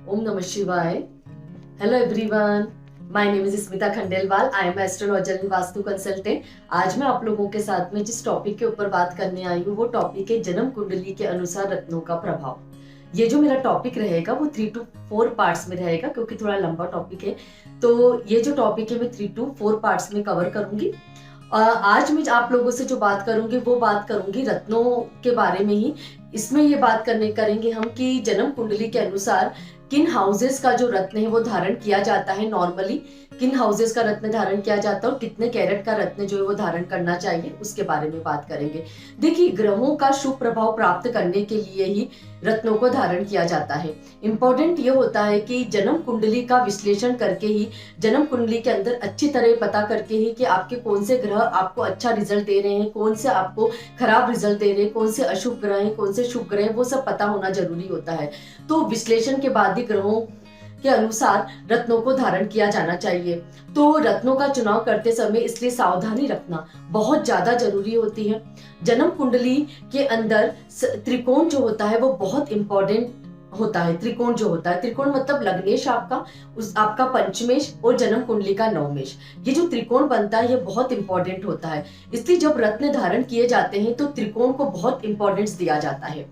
Om Namah Shivaya. Hello everyone. My name is Smita Khandelwal. I am astrologer and vastu consultant. आज मैं आप लोगों के साथ में जिस टॉपिक के ऊपर बात करने आई हूँ वो टॉपिक है जन्म कुंडली के अनुसार रत्नों का प्रभाव. ये जो मेरा टॉपिक रहेगा वो 3 to 4 पार्ट्स में रहेगा क्योंकि थोड़ा लंबा टॉपिक है. तो ये जो टॉपिक है मैं 3 to 4 पार्ट्स में कवर करूंगी. आज मैं आप लोगों से जो बात करूंगी वो बात करूंगी रत्नों के बारे में ही. इसमें ये बात करेंगे हम कि जन्म कुंडली के अनुसार किन हाउसेस का जो रत्न है वो धारण किया जाता है. नॉर्मली किन हाउसेस का रत्न धारण किया जाता है और कितने कैरेट का रत्न जो है वो धारण करना चाहिए उसके बारे में बात करेंगे. देखिए, ग्रहों का शुभ प्रभाव प्राप्त करने के लिए ही रत्नों को धारण किया जाता है. इंपॉर्टेंट ये होता है कि जन्म कुंडली का विश्लेषण करके ही, जन्म कुंडली के अंदर अच्छी तरह पता करके ही कि आपके कौन से ग्रह आपको अच्छा रिजल्ट दे रहे हैं, कौन से आपको खराब रिजल्ट दे रहे हैं, कौन से अशुभ ग्रह हैं, कौन से शुभ ग्रह हैं, वो सब पता होना जरूरी होता है. तो विश्लेषण के बाद ही ग्रहों के अनुसार रत्नों को धारण किया जाना चाहिए. तो रत्नों का चुनाव करते समय इसलिए सावधानी रखना बहुत ज्यादा जरूरी होती है. जन्म कुंडली के अंदर त्रिकोण जो होता है वो बहुत इंपॉर्टेंट होता है. त्रिकोण जो होता है, त्रिकोण मतलब लग्नेश आपका पंचमेश और जन्म कुंडली का नवमेश, ये जो त्रिकोण बनता है ये बहुत इंपॉर्टेंट होता है. इसलिए जब रत्न धारण किए जाते हैं तो त्रिकोण को बहुत इंपॉर्टेंस दिया जाता है.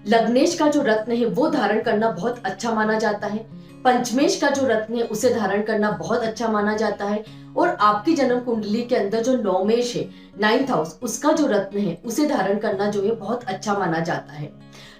लग्नेश का जो रत्न है वो धारण करना बहुत अच्छा माना जाता है. पंचमेश का जो रत्न है उसे धारण करना बहुत अच्छा माना जाता है. और आपकी जन्म कुंडली के अंदर जो नवमेश है, 9th हाउस, उसका जो रत्न है उसे धारण करना जो है बहुत अच्छा माना जाता है.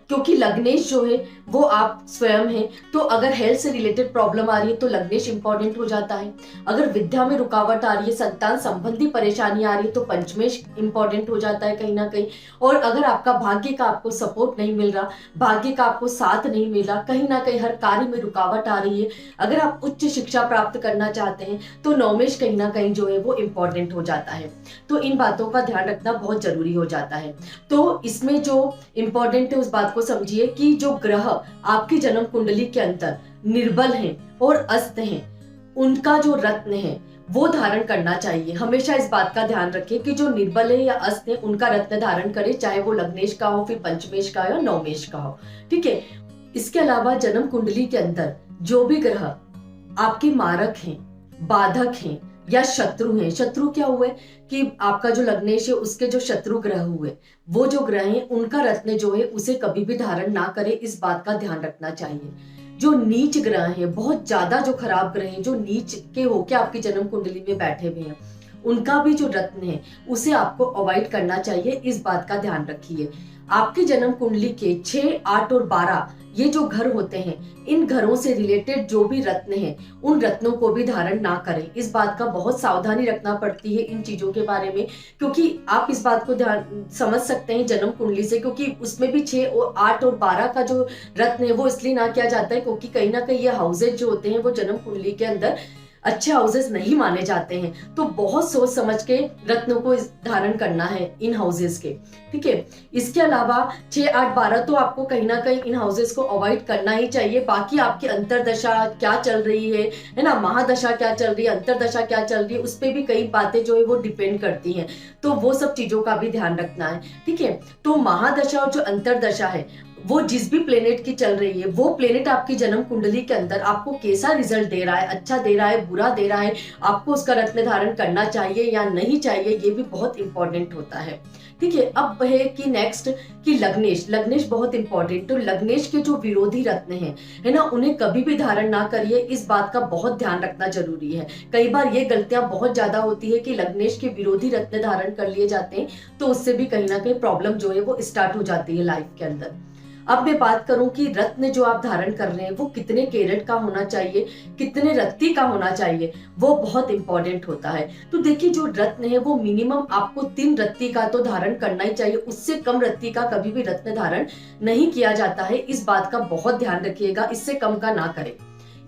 क्योंकि लग्नेश जो है वो आप स्वयं हैं. तो अगर हेल्थ से रिलेटेड प्रॉब्लम आ रही है तो लग्नेश इंपॉर्टेंट हो जाता है. अगर विद्या में रुकावट आ रही है, संतान संबंधी परेशानी आ रही है तो पंचमेश इंपॉर्टेंट हो जाता है कहीं ना कहीं. और अगर आपका भाग्य का आपको सपोर्ट नहीं मिल रहा, भाग्य का आपको साथ नहीं मिल रहा, कहीं ना कहीं हर कार्य में रुकावट आ रही है, अगर आप उच्च शिक्षा प्राप्त करना चाहते हैं तो नवमेश कहीं ना कहीं जो है वो इंपॉर्टेंट हो जाता है. तो इन बातों का ध्यान रखना बहुत जरूरी हो जाता है. तो इसमें जो इंपॉर्टेंट है उस बात को समझिए कि जो ग्रह आपकी जन्म कुंडली के अंदर निर्बल हैं और अस्त हैं, उनका जो रत्न है वो धारण करना चाहिए. हमेशा इस बात का ध्यान रखें कि जो निर्बल है या अस्त है उनका रत्न धारण करें, चाहे वो लग्नेश का हो, फिर पंचमेश का हो या नवमेश का हो. ठीक है. इसके अलावा जन्म कुंडली के अंदर जो भी ग्रह आपके मारक हैं, बाधक हैं या शत्रु हैं. शत्रु क्या हुए कि आपका जो लग्नेश है उसके जो शत्रु ग्रह हुए, वो जो ग्रह हैं उनका रत्न जो है उसे कभी भी धारण ना करे. इस बात का ध्यान रखना चाहिए. जो नीच ग्रह हैं, बहुत ज्यादा जो खराब ग्रह हैं, जो नीच के होके आपकी जन्म कुंडली में बैठे हुए हैं, उनका भी जो रत्न है उसे आपको अवॉइड करना चाहिए. इस बात का ध्यान रखिए. आपकी जन्म कुंडली के 6, 8 और 12 ये जो घर होते हैं, इन घरों से रिलेटेड जो भी रत्न हैं उन रत्नों को भी धारण ना करें. इस बात का बहुत सावधानी रखना पड़ती है इन चीजों के बारे में, क्योंकि आप इस बात को ध्यान समझ सकते हैं जन्म कुंडली से, क्योंकि उसमें भी 6 और 8 और 12 का जो रत्न है वो इसलिए ना किया जाता है क्योंकि कहीं ना कहीं ये हाउसेज जो होते हैं वो जन्म कुंडली के अंदर अच्छे हाउसेस नहीं माने जाते हैं. तो बहुत सोच समझ के रत्नों को धारण करना है इन हाउसेस के. ठीक है. इसके अलावा 6, 8, 12 तो आपको कहीं ना कहीं इन हाउसेस को अवॉइड करना ही चाहिए. बाकी आपकी अंतरदशा क्या चल रही है ना, महादशा क्या चल रही है, अंतरदशा क्या चल रही है, उस पर भी कई बातें जो है वो डिपेंड करती हैं. तो वो सब चीजों का भी ध्यान रखना है. ठीक है. तो महादशा और जो अंतरदशा है वो जिस भी प्लेनेट की चल रही है, वो प्लेनेट आपकी जन्म कुंडली के अंदर आपको कैसा रिजल्ट दे रहा है, अच्छा दे रहा है, बुरा दे रहा है, आपको उसका रत्न धारण करना चाहिए या नहीं चाहिए, ये भी बहुत इंपॉर्टेंट होता है. ठीक है. अब है कि नेक्स्ट कि लग्नेश बहुत इंपॉर्टेंट. तो लग्नेश के जो विरोधी रत्न हैं है ना, उन्हें कभी भी धारण ना करिए. इस बात का बहुत ध्यान रखना जरूरी है. कई बार ये गलतियां बहुत ज्यादा होती है कि लग्नेश के विरोधी रत्न धारण कर लिए जाते हैं, तो उससे भी कहीं ना कहीं प्रॉब्लम जो है वो स्टार्ट हो जाती है लाइफ के अंदर. अब मैं बात करूं कि रत्न जो आप धारण कर रहे हैं वो कितने कैरेट का होना चाहिए, कितने रत्ती का होना चाहिए, वो बहुत इंपॉर्टेंट होता है. तो देखिए, जो रत्न है वो मिनिमम आपको 3 रत्ती का तो धारण करना ही चाहिए. उससे कम रत्ती का कभी भी रत्न धारण नहीं किया जाता है. इस बात का बहुत ध्यान रखिएगा, इससे कम का ना करें.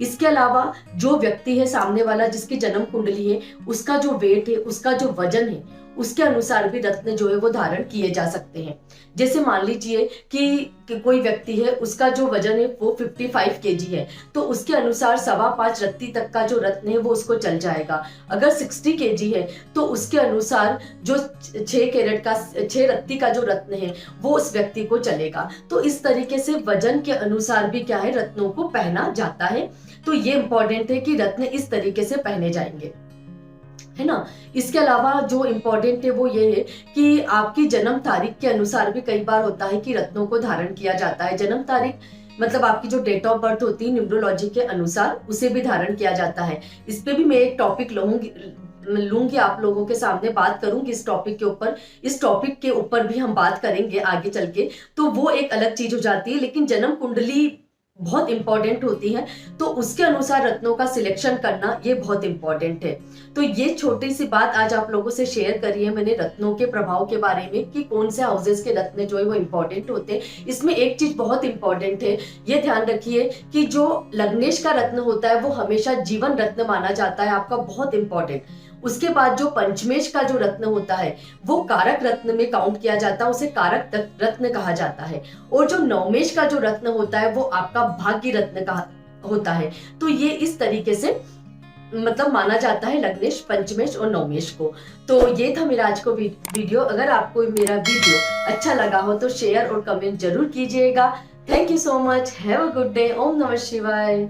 इसके अलावा जो व्यक्ति है सामने वाला जिसकी जन्म कुंडली है, उसका जो वेट है, उसका जो वजन है, उसके अनुसार भी रत्न जो है वो धारण किए जा सकते हैं। जैसे मान लीजिए कि कोई व्यक्ति है, उसका जो वजन है वो 55 केजी है, तो उसके अनुसार 5.25 रत्ती तक का जो रत्न है वो उसको चल जाएगा। अगर 60 केजी है तो उसके अनुसार जो 6 रत्ती का जो रत्न है वो उस व्यक्ति को चलेगा। तो इस तरीके से वजन के अनुसार भी क्या है, रत्नों को पहना जाता है। तो ये इंपॉर्टेंट है कि रत्न इस तरीके से पहने जाएंगे, है ना। इसके अलावा जो इम्पोर्टेंट है वो ये है कि आपकी जन्म तारीख के अनुसार भी कई बार होता है कि रत्नों को धारण किया जाता है। जन्म तारीख मतलब आपकी जो डेट ऑफ बर्थ होती है न्यूमरोलॉजी के अनुसार, उसे भी धारण किया जाता है। इस पे भी मैं एक टॉपिक लूंगी, आप लोगों के सामने बात करूंगी इस टॉपिक के ऊपर। इस टॉपिक के ऊपर भी हम बात करेंगे आगे चल के, तो वो एक अलग चीज हो जाती है। लेकिन जन्म कुंडली बहुत इंपॉर्टेंट होती है, तो उसके अनुसार रत्नों का सिलेक्शन करना ये बहुत इंपॉर्टेंट है। तो ये छोटी सी बात आज आप लोगों से शेयर करी है मैंने रत्नों के प्रभाव के बारे में, कि कौन से हाउसेस के रत्न जो है वो इंपॉर्टेंट होते हैं। इसमें एक चीज बहुत इंपॉर्टेंट है, ये ध्यान रखिए कि जो लग्नेश का रत्न होता है वो हमेशा जीवन रत्न माना जाता है, आपका बहुत इंपॉर्टेंट। उसके बाद जो पंचमेश का जो रत्न होता है वो कारक रत्न में काउंट किया जाता है, उसे कारक रत्न कहा जाता है। और जो नवमेश का जो रत्न होता है वो आपका भाग्य रत्न का होता है। तो ये इस तरीके से मतलब माना जाता है लग्नेश, पंचमेश और नवमेश को। तो ये था मेरा आज को वीडियो। अगर आपको मेरा वीडियो अच्छा लगा हो तो शेयर और कमेंट जरूर कीजिएगा। Thank you so much, have a good day. ओम नमः शिवाय।